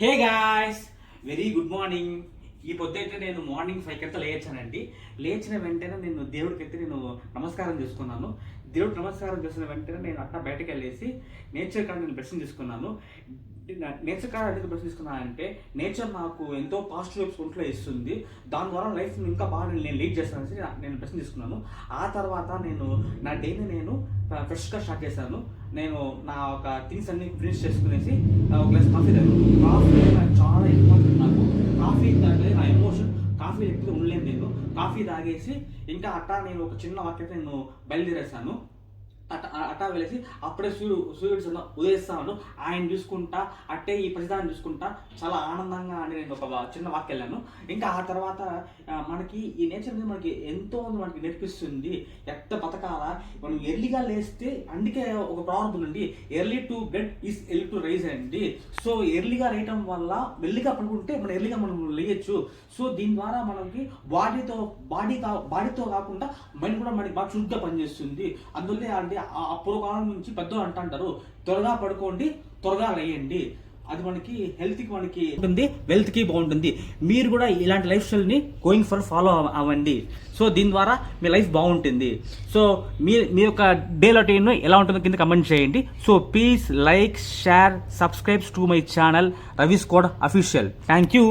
Hey guys, very good morning. ఈ పొద్దుైతే నేను morning 5 గంటల లేచానండి. లేచిన వెంటనే నేను దేవుడికైతే నేను నమస్కారం చేసుకున్నాను. దేవుడికి నమస్కారం చేసిన వెంటనే నేను అట్టా బయటకు వెళ్ళేసి నేచర్ కాడ నేను బ్లెస్సింగ్ తీసుకున్నాను. నేచర్ కాడ ఎందుకు బ్లెస్సింగ్ తీసుకున్నానంటే నేచర్ నాకు ఎంతో పాజిటివ్ వైబ్స్ ఒంట్లో ఇస్తుంది. దాని ద్వారా లైఫ్ని ఇంకా బాగా నేను లీడ్ చేస్తానని నేను బ్లెస్సింగ్ తీసుకున్నాను. ఆ తర్వాత నేను నా డేని నేను ఫ్రెష్గా స్టార్ట్ చేశాను. నేను నా ఒక థింగ్స్ అన్ని ఫినిష్ చేసుకునేసి ఒక గ్లాస్ కాఫీ తాగాను. కాఫీ నాకు చాలా ఇంపార్టెంట్. నాకు కాఫీ తాగలేదు నా ఎమోషన్. కాఫీ లేకపోతే ఉండలేను నేను. కాఫీ తాగేసి ఇంకా అట్టా నేను ఒక చిన్న వాక్ అయితే నేను బయలుదేరేసాను. అట్టా వెళ్ళేసి అప్పుడే సూర్యుడు ఉదయిస్తాను. ఆయన చూసుకుంటా అట్టే ఈ ప్రతిదాన్ని చూసుకుంటా చాలా ఆనందంగా అని నేను ఒక చిన్న వాక్ వెళ్ళాను. ఇంకా ఆ తర్వాత మనకి ఈ నేచర్ అనేది మనకి ఎంతో మనకి నేర్పిస్తుంది ఎట్ట బతకాల. మనం ఎర్లీగా లేస్తే అందుకే ఒక ప్రాబ్లం ఉందండి, early to bed is early to rise అండి. సో ఎర్లీగా లేయటం వల్ల మెల్లిగా పడుకుంటే మనం ఎర్లీగా మనం లేయచ్చు. సో దీని ద్వారా మనకి బాడీతో కాకుండా మైండ్ కూడా మనకి బాగా చురుగ్గా పనిచేస్తుంది. అందువల్లే అంటే ఆ పూర్వకాలం నుంచి పెద్దలు అంటారు, త్వరగా పడుకోండి, త్వరగా లేయండి. అది మనకి హెల్త్కి మనకి ఉంటుంది, వెల్త్కి బాగుంటుంది. మీరు కూడా ఇలాంటి లైఫ్ స్టైల్ని గోయింగ్ ఫర్ ఫాలో అవ్వండి. సో దీని ద్వారా మీ లైఫ్ బాగుంటుంది. సో మీ యొక్క డే రొటీన్ ఎలా ఉంటుందో కింద కమెంట్ చేయండి. So please like, share, subscribe to my channel Ravi squad official. Thank you.